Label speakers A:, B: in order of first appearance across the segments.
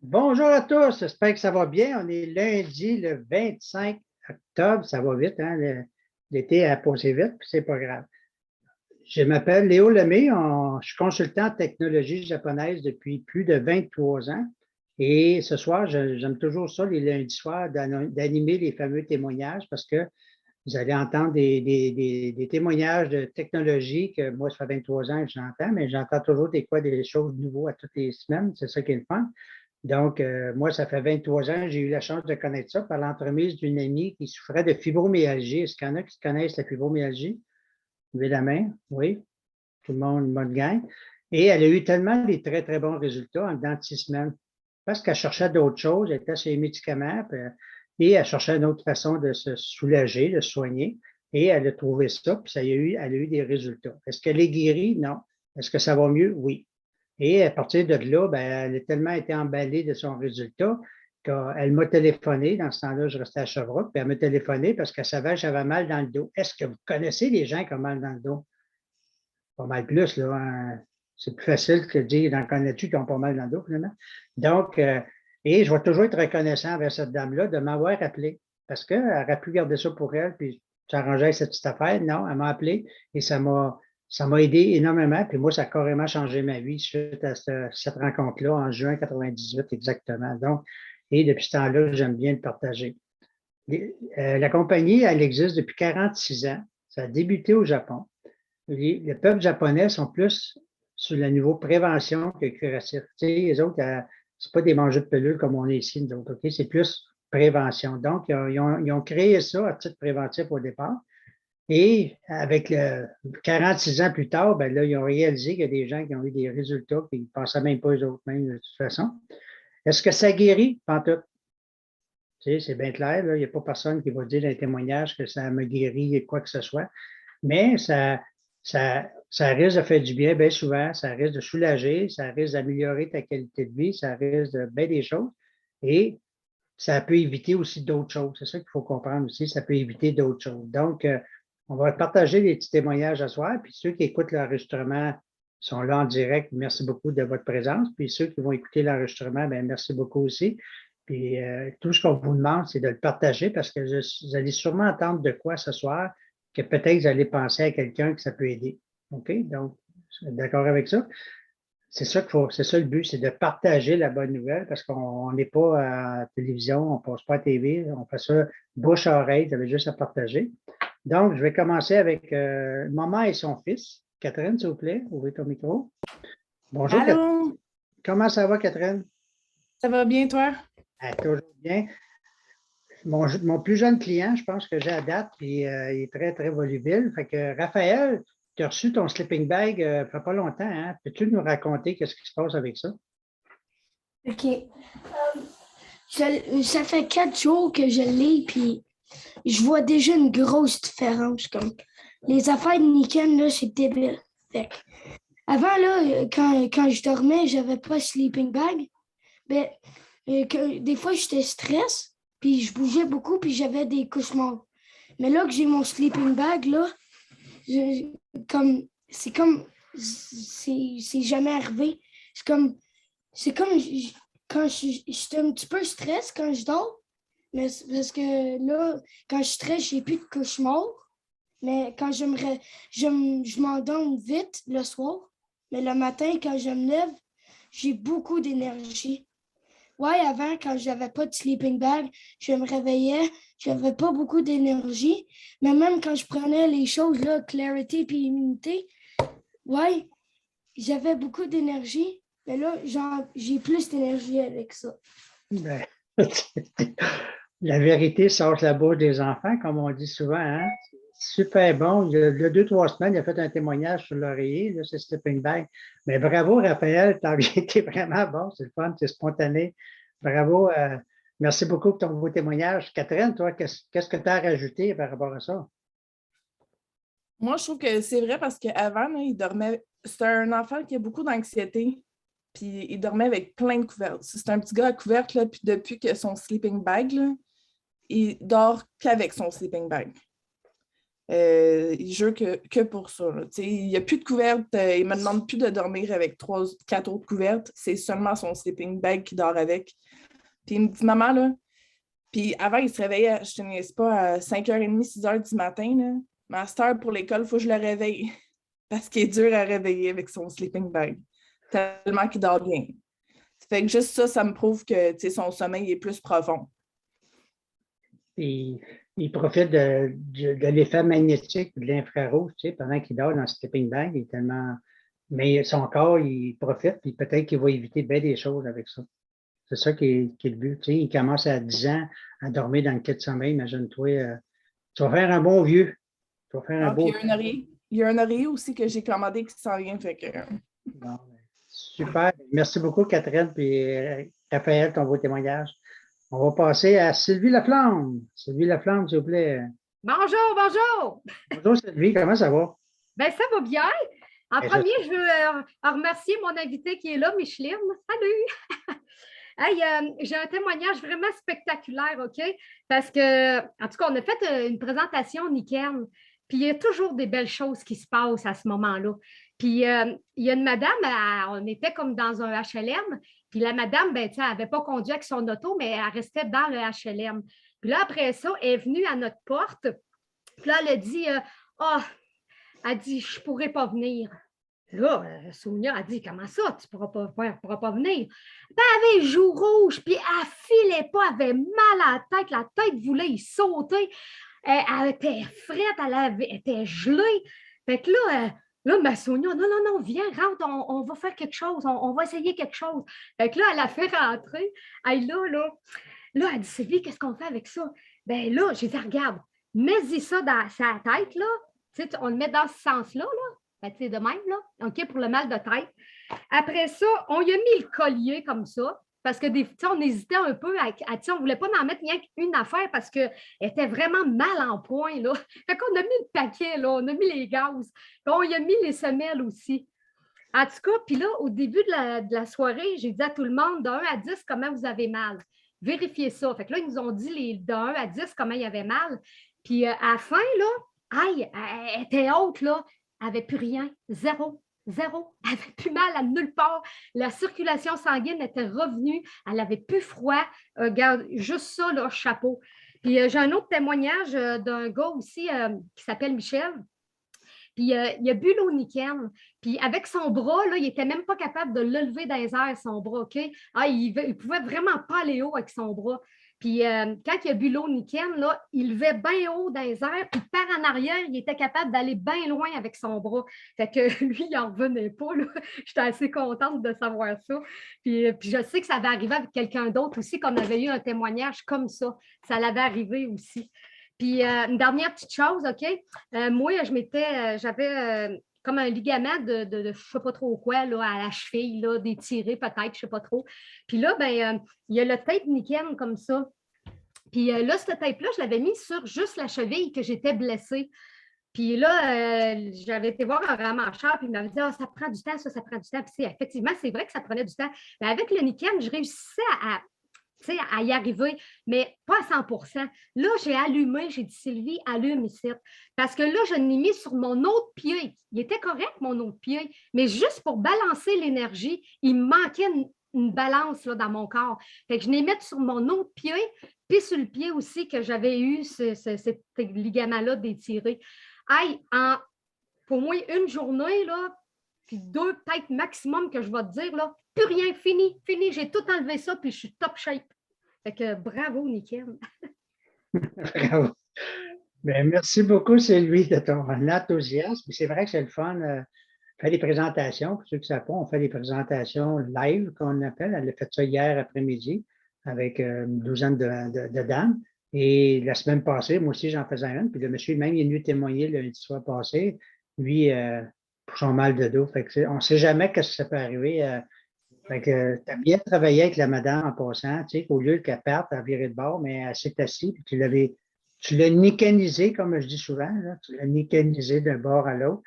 A: Bonjour à tous, j'espère que ça va bien. On est lundi le 25 octobre, ça va vite, hein? L'été a passé vite, puis c'est pas grave. Je m'appelle Léo Lemay, je suis consultant en technologie japonaise depuis plus de 23 ans. Et ce soir, j'aime toujours ça, les lundis soirs, d'animer les fameux témoignages parce que vous allez entendre des témoignages de technologie que moi, ça fait 23 ans que j'entends, mais j'entends toujours des choses nouvelles à toutes les semaines. C'est ça qui est le fun. Donc, moi, ça fait 23 ans, j'ai eu la chance de connaître ça par l'entremise d'une amie qui souffrait de fibromyalgie. Est-ce qu'il y en a qui connaissent la fibromyalgie? Levez la main. Oui, tout le monde, bonne gang. Et elle a eu tellement des très, très bons résultats en dedans de 6 semaines. Parce qu'elle cherchait d'autres choses, elle était sur les médicaments, et elle cherchait une autre façon de se soulager, de se soigner. Et elle a trouvé ça, puis elle a eu des résultats. Est-ce qu'elle est guérie? Non. Est-ce que ça va mieux? Oui. Et à partir de là, ben, elle a tellement été emballée de son résultat qu'elle m'a téléphoné. Dans ce temps-là, je restais à Sherbrooke, puis elle m'a téléphoné parce qu'elle savait que j'avais mal dans le dos. Est-ce que vous connaissez les gens qui ont mal dans le dos? Pas mal plus, là. Hein. C'est plus facile que de dire, en connais-tu qui ont pas mal dans le dos, finalement? Donc, et je vais toujours être reconnaissant envers cette dame-là de m'avoir appelé parce qu'elle aurait pu garder ça pour elle puis s'arranger avec cette petite affaire. Non, elle m'a appelé et ça m'a aidé énormément. Puis moi, ça a carrément changé ma vie suite à cette rencontre-là en juin 98 exactement. Donc, et depuis ce temps-là, j'aime bien le partager. La compagnie, elle existe depuis 46 ans. Ça a débuté au Japon. Le peuple japonais sont plus sur le niveau prévention que curatif. Tu sais, les autres, c'est pas des mangeurs de pelules comme on est ici, nous autres, OK? C'est plus prévention. Donc, ils ont créé ça à titre préventif au départ. Et avec 46 ans plus tard, ben là, ils ont réalisé qu'il y a des gens qui ont eu des résultats qu'ils ne pensaient même pas eux autres mêmes de toute façon. Est-ce que ça guérit? Pas tout. Tu sais, c'est bien clair, là. Il n'y a pas personne qui va dire dans les témoignages que ça me guérit et quoi que ce soit. Mais ça risque de faire du bien bien souvent, ça risque de soulager, ça risque d'améliorer ta qualité de vie, ça risque de bien des choses. Et ça peut éviter aussi d'autres choses. C'est ça qu'il faut comprendre aussi, ça peut éviter d'autres choses. Donc, on va partager les petits témoignages ce soir, puis ceux qui écoutent l'enregistrement sont là en direct. Merci beaucoup de votre présence. Puis ceux qui vont écouter l'enregistrement, bien, merci beaucoup aussi. Puis tout ce qu'on vous demande, c'est de le partager parce que vous allez sûrement entendre de quoi ce soir que peut-être vous allez penser à quelqu'un que ça peut aider. OK? Donc, d'accord avec ça? C'est ça qu'il faut, c'est ça le but, c'est de partager la bonne nouvelle parce qu'on n'est pas à la télévision, on ne passe pas à la TV, on fait ça bouche à oreille, vous avez juste à partager. Donc, je vais commencer avec maman et son fils. Catherine, s'il vous plaît, ouvrez ton micro. Bonjour, Catherine.
B: Allô,
A: Comment ça va, Catherine?
B: ça va bien toi?
A: Ah, toujours bien. Mon plus jeune client, je pense que j'ai à date, puis il est très, très volubile. Fait que Raphaël, tu as reçu ton sleeping bag il ne fait pas longtemps, hein? Peux-tu nous raconter qu'est-ce qui se passe avec ça?
C: OK. Ça fait 4 jours que je l'ai, puis je vois déjà une grosse différence. Comme les affaires de Niken, là, c'est débile. Fait que avant, là, quand je dormais, j'avais pas de sleeping bag. Ben, des fois, j'étais stress, puis je bougeais beaucoup, puis j'avais des cauchemars. Mais là que j'ai mon sleeping bag, là, je- comme, c'est jamais arrivé. C'est comme quand j'étais un petit peu stress quand je dors, mais parce que là, quand je stresse, j'ai plus de cauchemars. Mais quand je m'endorme vite le soir, mais le matin, quand je me lève, j'ai beaucoup d'énergie. Ouais, avant, quand j'avais pas de sleeping bag, je me réveillais, j'avais pas beaucoup d'énergie. Mais même quand je prenais les choses, là, clarity et immunité, ouais, j'avais beaucoup d'énergie. Mais là, j'ai plus d'énergie avec ça.
A: Ben, la vérité sort de la bouche des enfants, comme on dit souvent. Hein? Super bon. Il y a 2, 3 semaines, il a fait un témoignage sur l'oreiller, là, c'est Sleeping Bag. Mais bravo, Raphaël, tu as été vraiment bon. C'est le fun, c'est spontané. Bravo. Merci beaucoup pour ton beau témoignage. Catherine, toi, qu'est-ce que tu as rajouté par rapport à ça?
B: Moi, je trouve que c'est vrai parce qu'avant, là, il dormait. C'était un enfant qui a beaucoup d'anxiété, puis il dormait avec plein de couvertes. C'est un petit gars à couvercle, là, puis depuis que son sleeping bag, là, il dort qu'avec son sleeping bag. Il jure que pour ça. Là. Il n'y a plus de couverte. Il ne me demande plus de dormir avec 4 autres couvertes. C'est seulement son sleeping bag qui dort avec. Puis il me dit, maman, là, puis avant, il se réveillait, je ne te niaise pas, à 5h30, 6h du matin. Là. Mais à cette heure pour l'école, il faut que je le réveille. Parce qu'il est dur à réveiller avec son sleeping bag. Tellement qu'il dort bien. Ça fait que juste ça me prouve que son sommeil est plus profond.
A: Il profite de l'effet magnétique de l'infrarouge, pendant qu'il dort dans le sleeping bag. Il est tellement... Mais son corps, il profite, puis peut-être qu'il va éviter bien des choses avec ça. C'est ça qui est le but. Il commence à 10 ans à dormir dans le kit de sommeil. Imagine-toi, tu vas faire un bon vieux. Tu vas faire un beau...
B: Il y a un oreiller aussi que j'ai commandé qui s'en vient. Fait que...
A: Bon, super. Merci beaucoup, Catherine et Raphaël, ton beau témoignage. On va passer à Sylvie Laflamme. Sylvie Laflamme, s'il vous plaît.
D: Bonjour, bonjour.
A: Bonjour, Sylvie. Comment ça va?
D: Bien, ça va bien. En premier, je veux remercier mon invité qui est là, Micheline. Salut! Hey, j'ai un témoignage vraiment spectaculaire, OK? Parce que, en tout cas, on a fait une présentation Niken, puis il y a toujours des belles choses qui se passent à ce moment-là. Puis il y a une madame, on était comme dans un HLM, puis la madame, ben, elle n'avait pas conduit avec son auto, mais elle restait dans le HLM. Puis là, après ça, elle est venue à notre porte, puis là, elle a dit, elle dit, je ne pourrais pas venir. Là, Sonia a dit, comment ça, tu ne pourras pas venir? Ben, elle avait les joues rouges, puis elle ne filait pas, elle avait mal à la tête voulait y sauter. Elle était frette, elle était gelée. Fait que là, ma Sonia, non, viens, rentre, on va faire quelque chose, on va essayer quelque chose. Fait que là, elle a fait rentrer. Hey, là, elle dit, Sylvie, qu'est-ce qu'on fait avec ça? Ben là, j'ai dit, regarde, mets-y ça dans sa tête, là. Tu sais, on le met dans ce sens-là, là. Ben, tu sais, de même, là. OK, pour le mal de tête. Après ça, on y a mis le collier comme ça. Parce que on hésitait un peu on ne voulait pas en mettre rien qu'une affaire parce qu'elle était vraiment mal en point. Là. Fait qu'on a mis le paquet, là, on a mis les gaz. Puis on y a mis les semelles aussi. En tout cas, puis là, au début de la soirée, j'ai dit à tout le monde, de 1 à 10, comment vous avez mal. Vérifiez ça. Fait que là, ils nous ont dit de 1 à 10 comment il y avait mal. Puis à la fin, là, elle était haute, là. Elle n'avait plus rien. Zéro. Elle n'avait plus mal à nulle part. La circulation sanguine était revenue. Elle n'avait plus froid. Regarde, juste ça, là, chapeau. Puis j'ai un autre témoignage d'un gars aussi qui s'appelle Michel. Puis il a bu l'eau Niken. Puis avec son bras, là, il n'était même pas capable de le lever dans les airs, son bras, OK? Il ne pouvait vraiment pas aller haut avec son bras. Puis quand il a bu l'eau Niken, là, il levait bien haut dans les airs, puis par en arrière, il était capable d'aller bien loin avec son bras. Fait que lui, il n'en revenait pas. Là. J'étais assez contente de savoir ça. Puis je sais que ça avait arrivé avec quelqu'un d'autre aussi, qu'on avait eu un témoignage comme ça. Ça l'avait arrivé aussi. Puis une dernière petite chose, OK? Moi, j'avais comme un ligament de je ne sais pas trop quoi, là, à la cheville, là, d'étirer peut-être, je ne sais pas trop. Puis là, il y a le tape Niken comme ça. Puis là, ce tape-là, je l'avais mis sur juste la cheville que j'étais blessée. Puis là, j'avais été voir un ramacheur, puis il m'avait dit, ça prend du temps, ça prend du temps. Puis effectivement, c'est vrai que ça prenait du temps. Mais avec le Niken, je réussissais à y arriver, mais pas à 100%. Là, j'ai allumé, j'ai dit, Sylvie, allume ici. Parce que là, je l'ai mis sur mon autre pied. Il était correct, mon autre pied, mais juste pour balancer l'énergie, il me manquait une balance là, dans mon corps. Fait que je l'ai mis sur mon autre pied, puis sur le pied aussi que j'avais eu ce ligament-là d'étiré. Pour moi, une journée, là, puis 2 peut-être maximum que je vais te dire, là, plus rien, fini, j'ai tout enlevé ça, puis je suis top shape. Fait que bravo, Niken.
A: Bravo. Bien, merci beaucoup, Sylvie, de ton enthousiasme. C'est vrai que c'est le fun. On fait des présentations, pour ceux qui ne savent pas, on fait des présentations live, qu'on appelle. Elle a fait ça hier après-midi avec une douzaine de dames. Et la semaine passée, moi aussi, j'en faisais une. Puis le monsieur, même, il est venu témoigner le lundi soir passé, lui, pour son mal de dos. Fait que on ne sait jamais ce que ça peut arriver. Fait que tu as bien travaillé avec la madame en passant, tu sais, qu'au lieu qu'elle parte, elle virait de bord, mais elle s'est assise, puis tu l'as nicanisé, comme je dis souvent, là, tu l'as nicanisé d'un bord à l'autre,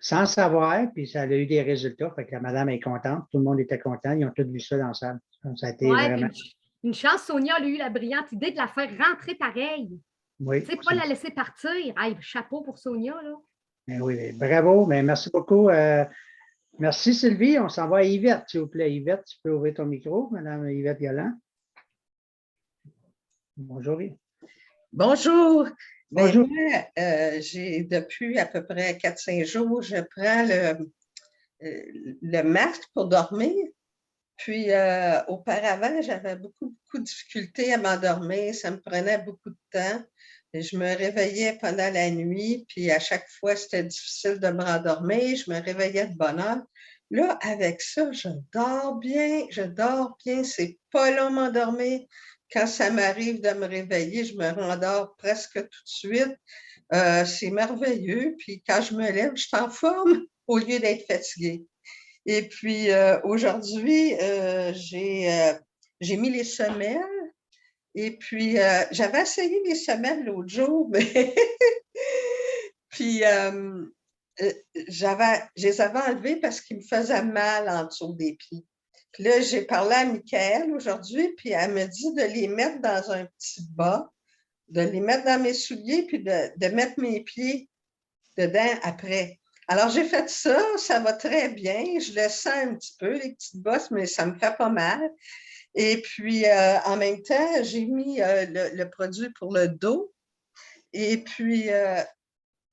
A: sans savoir, puis ça a eu des résultats. Fait que la madame est contente, tout le monde était content, ils ont tous vu ça dans la salle. Ça a été vraiment...
D: Une chance, Sonia a eu la brillante idée de la faire rentrer pareil.
A: Oui.
D: Tu sais, pas la laisser partir. Hey, chapeau pour Sonia, là.
A: Ben oui, bravo. Ben, merci beaucoup. Merci Sylvie. On s'en va à Yvette, s'il vous plaît. Yvette, tu peux ouvrir ton micro, Madame Yvette Galland. Bonjour.
E: Bonjour. Ben,
A: Bonjour.
E: moi, j'ai depuis à peu près 4-5 jours, je prends le masque pour dormir. Puis auparavant, j'avais beaucoup de difficultés à m'endormir. Ça me prenait beaucoup de temps. Et je me réveillais pendant la nuit, puis à chaque fois, c'était difficile de me rendormir. Je me réveillais de bonne heure. Là, avec ça, je dors bien. C'est pas long m'endormir. Quand ça m'arrive de me réveiller, je me rendors presque tout de suite. C'est merveilleux. Puis quand je me lève, je suis en forme au lieu d'être fatiguée. Et puis aujourd'hui, j'ai mis les semelles. Et puis j'avais essayé les semelles l'autre jour, mais puis je les avais enlevées parce qu'ils me faisaient mal en dessous des pieds. Puis là, j'ai parlé à Michaëlle aujourd'hui, puis elle me dit de les mettre dans un petit bas, de les mettre dans mes souliers, puis de mettre mes pieds dedans après. Alors, j'ai fait ça, ça va très bien. Je le sens un petit peu, les petites bosses, mais ça me fait pas mal. Et puis, en même temps, j'ai mis le produit pour le dos. Et puis,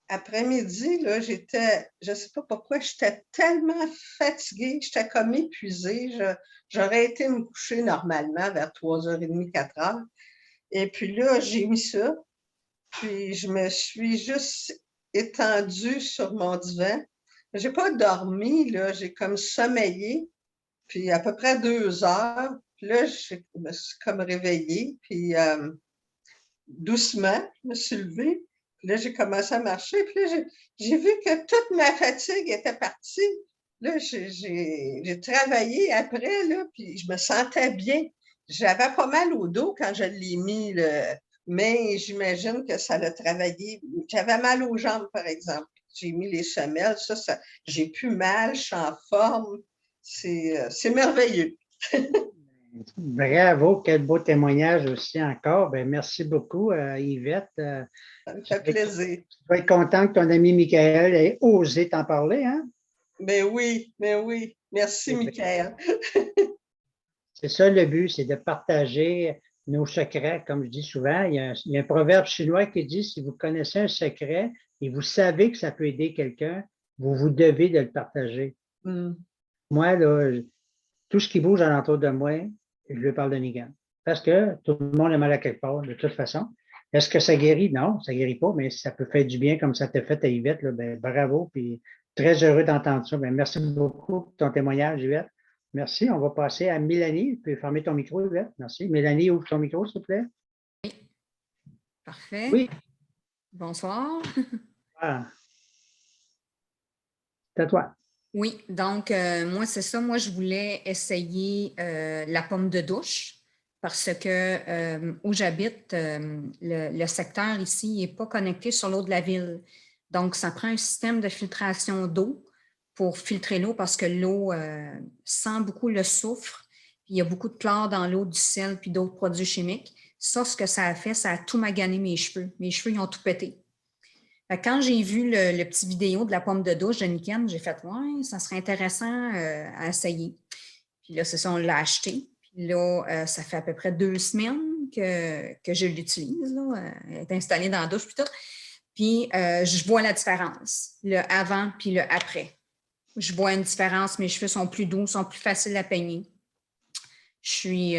E: après-midi, là, je ne sais pas pourquoi, j'étais tellement fatiguée, j'étais comme épuisée. J'aurais été me coucher normalement vers 3h30, 4h. Et puis là, j'ai mis ça. Puis, je me suis juste étendue sur mon divan. Je n'ai pas dormi, là, j'ai comme sommeillé. Puis, à peu près 2 heures. Puis là, je me suis comme réveillée. Puis, doucement, je me suis levée. Puis là, j'ai commencé à marcher. Puis là, j'ai vu que toute ma fatigue était partie. Là, j'ai travaillé après, là, puis je me sentais bien. J'avais pas mal au dos quand je l'ai mis, mais j'imagine que ça l'a travaillé. J'avais mal aux jambes, par exemple. J'ai mis les semelles, ça j'ai plus mal, je suis en forme. C'est merveilleux.
A: Bravo, quel beau témoignage aussi encore. Ben, merci beaucoup, Yvette.
E: Ça me fait plaisir.
A: Tu vas être content que ton ami Michael ait osé t'en parler, hein?
E: Mais oui. Merci, Michael.
A: C'est ça le but, c'est de partager nos secrets. Comme je dis souvent, il y a un proverbe chinois qui dit, si vous connaissez un secret et vous savez que ça peut aider quelqu'un, vous devez de le partager. Moi, là, tout ce qui bouge alentour de moi, je lui parle de Nigan. Parce que tout le monde est mal à quelque part, de toute façon. Est-ce que ça guérit? Non, ça ne guérit pas, mais si ça peut faire du bien comme ça t'a fait à Yvette, là, ben, bravo, puis très heureux d'entendre ça. Ben, merci beaucoup pour ton témoignage, Yvette. Merci. On va passer à Mélanie. Tu peux fermer ton micro, Yvette. Merci. Mélanie, ouvre ton micro, s'il te plaît.
F: Oui. Parfait.
A: Oui.
F: Bonsoir.
A: Ah. C'est à toi.
F: Oui, donc moi, c'est ça. Moi, je voulais essayer la pomme de douche parce que où j'habite, le secteur ici n'est pas connecté sur l'eau de la ville. Donc, ça prend un système de filtration d'eau pour filtrer l'eau parce que l'eau sent beaucoup le soufre. Puis il y a beaucoup de chlore dans l'eau, du sel puis d'autres produits chimiques. Ça, ce que ça a fait, ça a tout magané mes cheveux. Mes cheveux, ils ont tout pété. Quand j'ai vu le petit vidéo de la pomme de douche de Niken, j'ai fait « ouais, ça serait intéressant à essayer ». Puis là, c'est ça, on l'a acheté. Puis là, ça fait à peu près 2 semaines que je l'utilise. Elle est installée dans la douche puis tout. Puis je vois la différence, le avant puis le après. Je vois une différence, mes cheveux sont plus doux, sont plus faciles à peigner. Je suis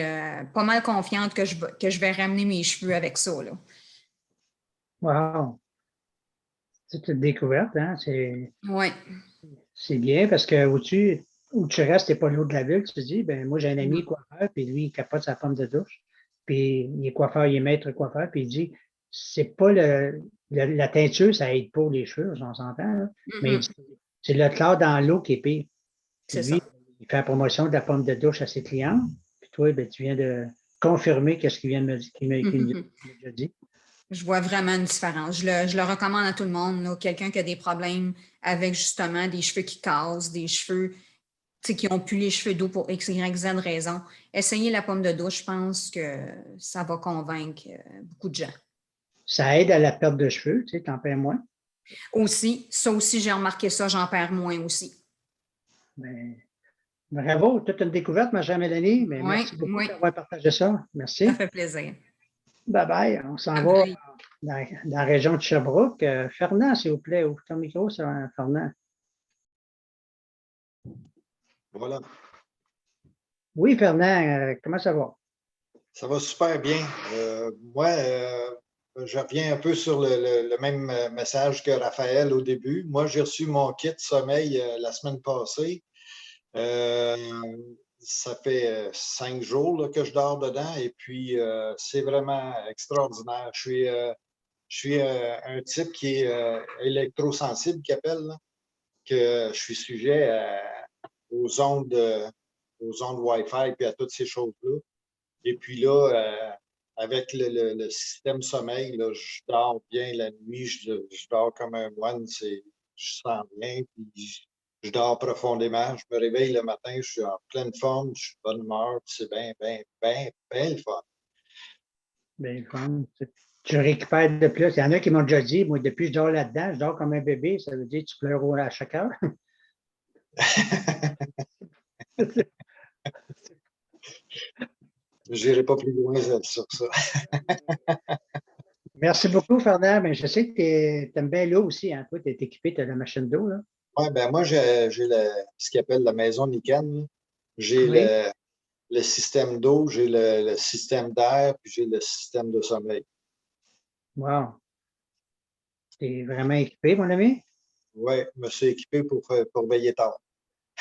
F: pas mal confiante que je vais ramener mes cheveux avec ça, là.
A: Wow! C'est une découverte, hein?
F: Oui.
A: C'est bien parce que où tu restes, tu n'es pas l'eau de la ville, tu te dis, ben moi j'ai un ami coiffeur, puis lui, il capote sa pomme de douche, puis il est coiffeur, il est maître coiffeur, puis il dit, c'est pas la teinture, ça aide pas les cheveux, on s'entend, mais il dit, c'est le chlore dans l'eau qui est pire. Puis lui, il fait la promotion de la pomme de douche à ses clients, puis toi, ben, tu viens de confirmer ce qu'il vient de me dire, qu'il m'a déjà dit.
F: Je vois vraiment une différence. Je le recommande à tout le monde. Quelqu'un qui a des problèmes avec justement des cheveux qui cassent, des cheveux qui n'ont plus les cheveux doux pour X, Y, Z raison. Essayez la pomme de douche. Je pense que ça va convaincre beaucoup de gens.
A: Ça aide à la perte de cheveux, tu sais, t'en perds moins.
F: Aussi, ça aussi, j'ai remarqué ça, j'en perds moins aussi.
A: Ben, bravo, toute une découverte, ma chère Mélanie. Mais
F: Oui,
A: merci beaucoup
F: oui,
A: d'avoir partagé ça.
F: ça
A: Merci.
F: fait plaisir.
A: Bye bye. On s'en
F: Bye
A: va
F: bye.
A: dans la région de Sherbrooke. Fernand, s'il vous plaît, ouvre ton micro, ça, Fernand.
G: Voilà,
A: Oui, Fernand, comment ça va?
G: ça va super bien. Moi, je reviens un peu sur le même message que Raphaël au début. Moi, j'ai reçu mon kit sommeil la semaine passée. Euh, Ça fait 5 jours là, que je dors dedans et puis c'est vraiment extraordinaire. Je suis un type qui est électrosensible, qui appelle, là, que je suis sujet aux ondes Wi-Fi et à toutes ces choses-là. Et puis là, avec le système sommeil, là, je dors bien la nuit, je dors comme un moine, je sens bien, puis je dors profondément. Je me réveille le matin, je suis en pleine forme, je suis de bonne humeur, puis c'est bien, bien, bien, bien le fun.
A: Bien, fun. Tu récupères de plus. Il y en a qui m'ont déjà dit, moi, depuis que je dors là-dedans, je dors comme un bébé. Ça veut dire que tu pleures à chaque heure.
G: Je n'irai pas plus loin sur ça.
A: Merci beaucoup, Fernand. Mais je sais que tu aimes bien l'eau aussi. Hein? Toi, tu es équipé, tu as la machine d'eau. Là.
G: Ouais, ben moi, j'ai ce qu'ils appelle la maison Niken. J'ai
A: Oui.
G: le système d'eau, j'ai le système d'air, puis j'ai le système de sommeil.
A: Wow. Tu es vraiment équipé, mon ami?
G: Oui, je me suis équipé pour veiller tard.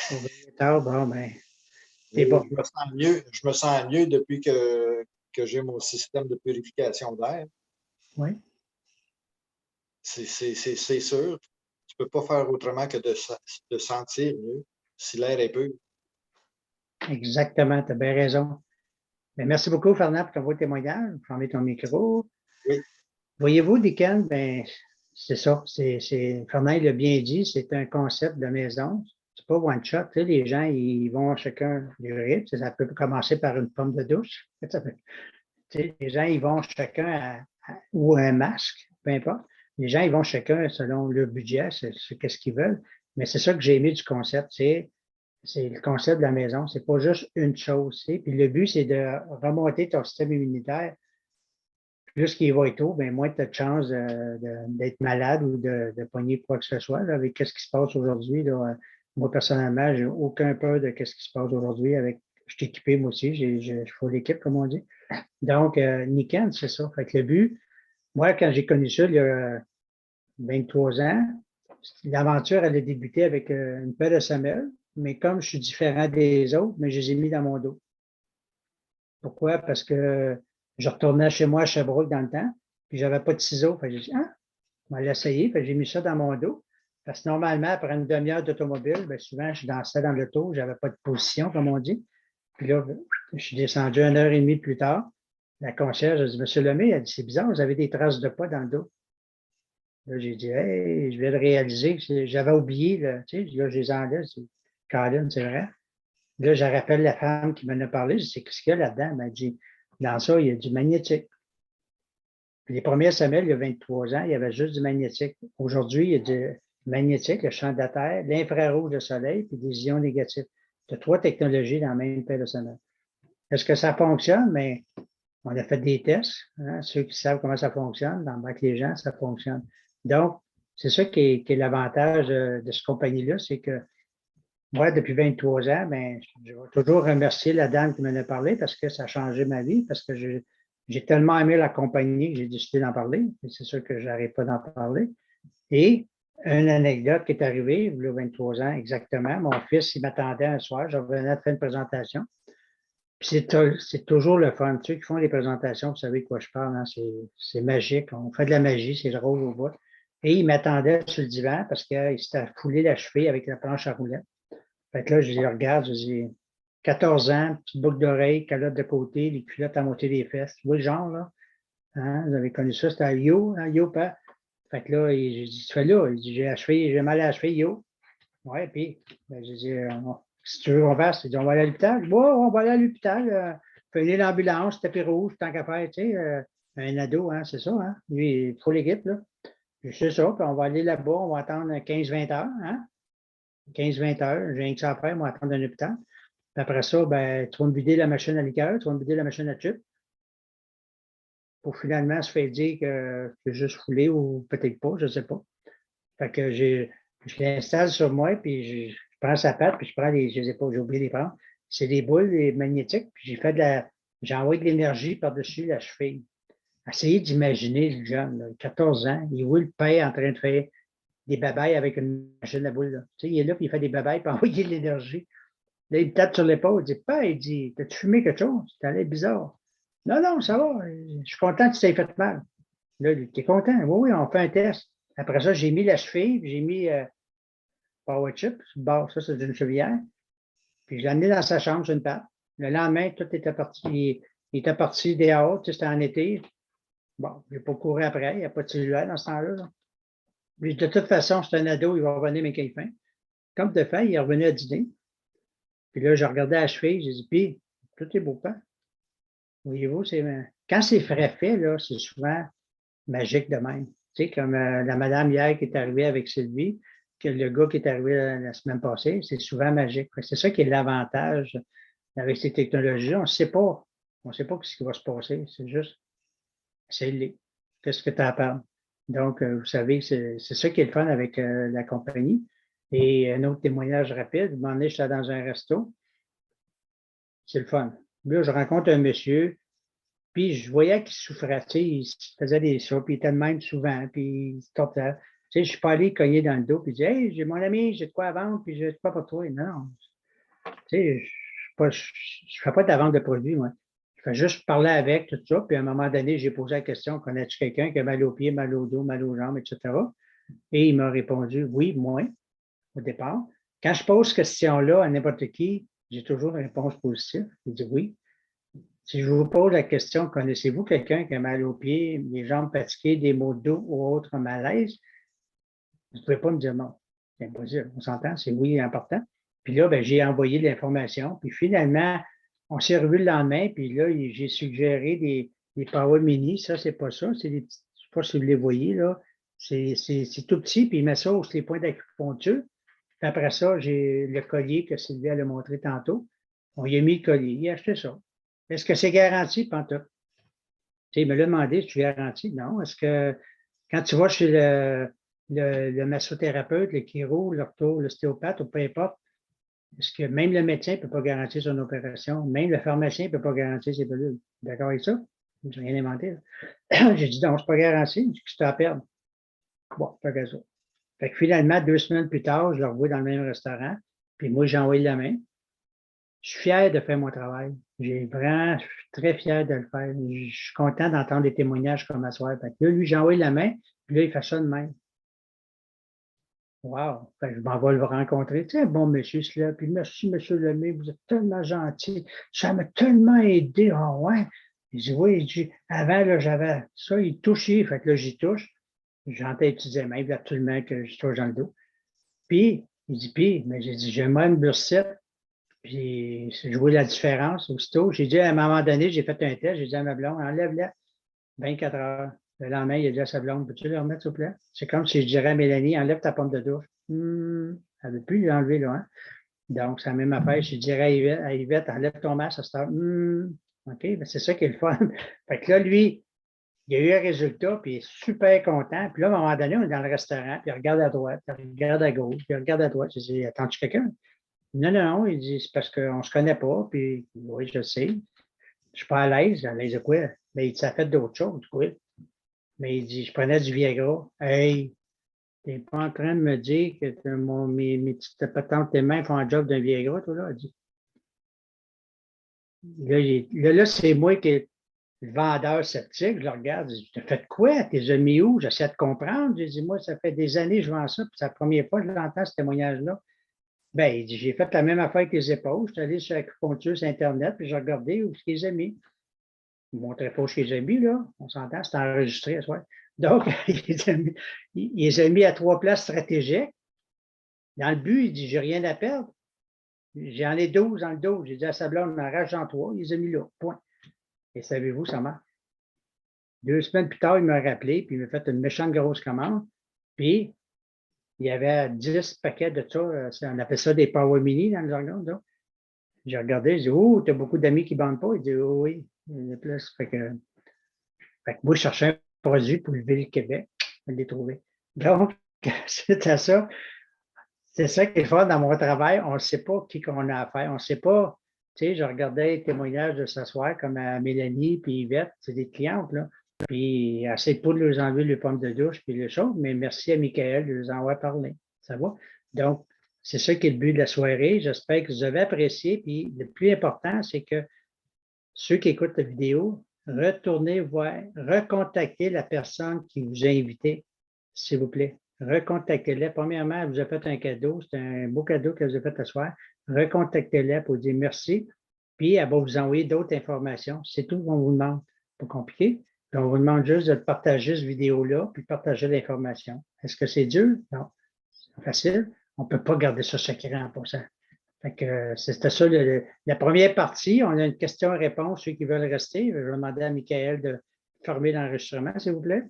A: Pour veiller tard, bon, ben, c'est
G: Et
A: bon.
G: je me sens mieux depuis que j'ai mon système de purification d'air.
A: Oui.
G: C'est sûr. Tu ne peux pas faire autrement que de sentir mieux si l'air est pur.
A: Exactement, tu as bien raison. Ben, merci beaucoup, Fernand, pour ton beau témoignage. Fermez ton micro.
G: Oui.
A: Voyez-vous, Dicken, ben, c'est ça. Fernand l'a bien dit, c'est un concept de maison. C'est pas one shot. Tu sais, les gens, ils vont chacun du rythme. Ça peut commencer par une pomme de douche. Tu sais, les gens, ils vont chacun ou un masque, peu importe. Les gens, ils vont chacun selon leur budget, c'est qu'est-ce qu'ils veulent. Mais c'est ça que j'ai aimé du concept, c'est le concept de la maison. C'est pas juste une chose. Puis le but, c'est de remonter ton système immunitaire. Plus qu'il va être haut, bien, moins tu as de chances d'être malade ou de pogner quoi que ce soit. Là, avec ce qui se passe aujourd'hui. Moi, personnellement, j'ai aucun peur de ce qui se passe aujourd'hui. Je suis équipé, moi aussi. Je fais l'équipe, comme on dit. Donc, Niken, c'est ça. Fait que le but, moi, quand j'ai connu ça il y a 23 ans, l'aventure, elle a débuté avec une paire de semelles, mais comme je suis différent des autres, mais je les ai mis dans mon dos. Pourquoi? Parce que je retournais chez moi à Sherbrooke dans le temps, puis j'avais pas de ciseaux. Fait que j'ai dit, ah, on va l'essayer. Fait que j'ai mis ça dans mon dos. Parce que normalement, après une demi-heure d'automobile, bien, souvent, je dansais dans l'auto, j'avais pas de position, comme on dit. Puis là, je suis descendu 1 heure et demie plus tard. La concierge a dit, Monsieur Lemay, elle dit, c'est bizarre, vous avez des traces de pas dans le dos. Là, j'ai dit, hey, je viens de réaliser que j'avais oublié, là, tu sais, là, je les enlève, c'est Colin, c'est vrai. Là, je rappelle la femme qui m'en a parlé, je dis, c'est qu'est-ce qu'il y a là-dedans? Elle m'a dit, dans ça, il y a du magnétique. Puis les premières semelles, il y a 23 ans, il y avait juste du magnétique. Aujourd'hui, il y a du magnétique, le champ de la Terre, l'infrarouge de soleil, puis des ions négatifs. Tu as 3 technologies dans la même paire de semelles. Est-ce que ça fonctionne? Mais on a fait des tests. Hein? Ceux qui savent comment ça fonctionne, dans le bac les gens, ça fonctionne. Donc, c'est ça qui est l'avantage de cette compagnie-là, c'est que moi, depuis 23 ans, ben, je vais toujours remercier la dame qui m'en a parlé parce que ça a changé ma vie, parce que j'ai tellement aimé la compagnie que j'ai décidé d'en parler. C'est sûr que je n'arrête pas d'en parler. Et une anecdote qui est arrivée, il y a 23 ans exactement, mon fils, il m'attendait un soir, je revenais de faire une présentation. Puis c'est toujours le fun. Ceux qui font des présentations, vous savez de quoi je parle, hein? C'est magique. On fait de la magie, c'est drôle au bout. Et il m'attendait sur le divan parce qu'il s'était foulé la cheville avec la planche à roulettes. Fait que là, je les regarde, je dis 14 ans, petite boucle d'oreille, calotte de côté, les culottes à moitié des fesses. Tu vois le genre, là? Hein? Vous avez connu ça, c'était à Yo, hein? Yo, pas. Fait que là, j'ai dit, tu fais là? Il dit, j'ai mal à la cheville, Yo. Ouais, puis, ben, j'ai dit, si tu veux qu'on fasse, il dit, on va aller à l'hôpital. Ouais, on va aller à l'hôpital. Fais l'ambulance, tapis rouge, tant qu'à faire, tu sais. un ado, hein, c'est ça, hein? Lui, il faut l'équipe, là. Puis c'est ça, puis on va aller là-bas, on va attendre 15-20 heures, hein? 15-20 heures, j'ai rien que ça à faire, moi, attendre un hôpital. Puis après ça, ben, tu vas me vider la machine à liqueur, tu vas me vider la machine à chips. Pour finalement se faire dire que c'est juste foulé ou peut-être pas, je ne sais pas. Fait que je l'installe sur moi, puis je prends sa patte, puis je prends les, je les ai pas, j'ai oublié de les prendre. C'est des boules magnétiques, puis j'ai envoyé de l'énergie par-dessus la cheville. Essayez d'imaginer le jeune, là, 14 ans, il voit le père en train de faire des babayes avec une machine à boules. Là. Tu sais, il est là, puis il fait des babayes pour envoyer de l'énergie. Là, il me tape sur l'épaule, il dit, père, il dit, t'as-tu fumé quelque chose? Ça allait bizarre. Non, non, ça va, je suis content que tu t'aies fait mal. Là, tu es content? Oui, oui, on fait un test. Après ça, j'ai mis la cheville, puis j'ai mis Power Chip, bon, ça, c'est une chevillère. Puis je l'ai amené dans sa chambre sur une patte. Le lendemain, tout était parti. Il était parti dehors, tu sais, c'était en été. Bon, je n'ai pas couru après, il n'y a pas de cellulaire dans ce temps-là. Là. Puis de toute façon, c'est un ado, il va revenir, mais qu'il faim. Comme de fait, il est revenu à dîner. Puis là, je regardais la cheville, j'ai dit, puis, tout est beau, pas? Voyez-vous, quand c'est frais fait, là, c'est souvent magique de même. Tu sais, comme la madame hier qui est arrivée avec Sylvie, que le gars qui est arrivé la semaine passée, c'est souvent magique. C'est ça qui est l'avantage avec ces technologies. On ne sait pas. On ne sait pas ce qui va se passer. C'est juste, c'est qu'est-ce que tu as à perdre. Donc, vous savez, c'est ça qui est le fun avec la compagnie. Et un autre témoignage rapide, un moment donné, j'étais dans un resto. C'est le fun. Là, je rencontre un monsieur, puis je voyais qu'il souffrait, tu sais, il se faisait des sauts, puis il était de même souvent, puis il se tortait. Tu sais, je ne suis pas allé cogner dans le dos, puis dire, hey, j'ai mon ami, j'ai de quoi à vendre, puis j'ai de quoi pour toi. Non, tu sais, je ne fais pas de la vente de produits, moi. Je fais juste parler avec, tout ça, puis à un moment donné, j'ai posé la question, connais-tu quelqu'un qui a mal aux pieds, mal au dos, mal aux jambes, etc. Et il m'a répondu, oui, moi, au départ. Quand je pose cette question-là à n'importe qui, j'ai toujours une réponse positive. Il dit oui. Si je vous pose la question, connaissez-vous quelqu'un qui a mal aux pieds, les jambes fatiguées, des maux de dos ou autres malaises? Vous ne pouvez pas me dire non. C'est impossible. On s'entend, c'est oui important. Puis là, ben, j'ai envoyé l'information. Puis finalement, on s'est revu le lendemain. Puis là, j'ai suggéré des Power Mini. Ça, c'est pas ça. C'est des petits, je ne sais pas si vous les voyez, là. C'est tout petit. Puis il met ça sur les points d'acupuncture. Puis après ça, j'ai le collier que Sylvia l'a montré tantôt. On y a mis le collier. Il a acheté ça. Est-ce que c'est garanti, Pantoute? Tu sais, il me l'a demandé, si tu garantis? Non. Est-ce que quand tu vas chez le massothérapeute, le chiro, l'ostéopathe, ou peu importe, est-ce que même le médecin ne peut pas garantir son opération? Même le pharmacien ne peut pas garantir ses pilules. D'accord avec ça? Je n'ai rien inventé. J'ai dit non, c'est pas garanti. J'ai dit que c'est à perdre. Bon, pas que ça. Fait que finalement, 2 semaines plus tard, je le revois dans le même restaurant. Puis moi, j'ai envoyé la main. Je suis fier de faire mon travail. Je suis très fier de le faire. Je suis content d'entendre des témoignages comme à soir. Fait que là, lui, j'ai envoyé la main, puis là, il fait ça de même. Wow! Fait que je m'en vais le rencontrer. Tu sais, bon monsieur, cela. Puis merci, monsieur Lemay, vous êtes tellement gentil. Ça m'a tellement aidé. Ah ouais. Il dit oui, il dit, avant, là, j'avais ça, il touchait. Fait que là, j'y touche. J'entends utiliser même absolument que je touche dans le dos. Puis, il dit, puis, mais j'ai dit, j'aimerais une bursette. Puis, je vois la différence aussitôt. J'ai dit, à un moment donné, j'ai fait un test. J'ai dit à ma blonde, enlève-la 24 heures. Le lendemain, il a dit à sa blonde, peux-tu le remettre, s'il vous plaît? C'est comme si je dirais à Mélanie, enlève ta pomme de douche. Elle ne veut plus l'enlever, là. Hein? Donc, c'est la même affaire. Je dirais à Yvette, enlève ton masque à cette heure. OK, ben c'est ça qui est le fun. Fait que là, lui, il a eu un résultat, puis il est super content. Puis là, à un moment donné, on est dans le restaurant, puis il regarde à droite, puis il regarde à gauche, puis il regarde à droite. Je dis, attends-tu quelqu'un? Non, non, il dit, c'est parce qu'on ne se connaît pas, puis oui, je sais. Je ne suis pas à l'aise. À l'aise de quoi? Mais il dit, ça fait d'autres choses, quoi. Mais il dit, je prenais du Viagra. Hey, t'es pas en train de me dire que mes petites patentes, tes mains font un job d'un Viagra, toi, là? Il dit. Là, c'est moi qui est le vendeur sceptique. Je le regarde, je dis, t'as fait quoi? T'es mis où? J'essaie de comprendre. J'ai dit, moi, ça fait des années que je vends ça, puis c'est la première fois que je l'entends, ce témoignage-là. Ben, il dit, j'ai fait la même affaire avec les épaules. Je suis allé sur l'acupuncture sur Internet, puis j'ai regardé où je les ai mis. Il ne montrait pas chez les amis, là. On s'entend, c'est enregistré, ouais. Donc, il les a mis à 3 places stratégiques. Dans le but, il dit, j'ai rien à perdre. J'en ai 12 dans le dos. J'ai dit à sa blonde, m'arrache en 3. Il les a mis là, point. Et savez-vous, ça marche. 2 semaines plus tard, il m'a rappelé, puis il m'a fait une méchante grosse commande. Puis, il y avait 10 paquets de ça. On appelle ça des Power Mini dans le jargon. Donc. J'ai regardé, j'ai dit, oh, tu as beaucoup d'amis qui ne bandent pas. Il dit, oh, oui, il y en a plus. Fait que moi, je cherchais un produit pour lever le Québec. Je l'ai trouvé. Donc, c'était ça. C'est ça qui est fort dans mon travail. On ne sait pas qui qu'on a affaire. On ne sait pas. Tu sais, je regardais les témoignages de ce soir, comme à Mélanie puis Yvette, c'est des clientes, là. Puis, essaie pas de leur enlever les pommes de douche puis les choses, mais merci à Michael de les avoir parlé. Ça va? Donc, c'est ça qui est le but de la soirée. J'espère que vous avez apprécié. Puis, le plus important, c'est que ceux qui écoutent la vidéo, retournez voir, recontactez la personne qui vous a invité, s'il vous plaît. Recontactez-la. Premièrement, elle vous a fait un cadeau. C'est un beau cadeau qu'elle vous a fait ce soir. Recontactez-la pour dire merci. Puis, elle va vous envoyer d'autres informations. C'est tout qu'on vous demande. Pas compliqué. Puis on vous demande juste de partager cette vidéo-là, puis de partager l'information. Est-ce que c'est dur? Non. C'est facile. On ne peut pas garder ça secret en passant. Fait que c'était ça la première partie. On a une question-réponse, ceux qui veulent rester. Je vais demander à Michael de fermer l'enregistrement, s'il vous plaît.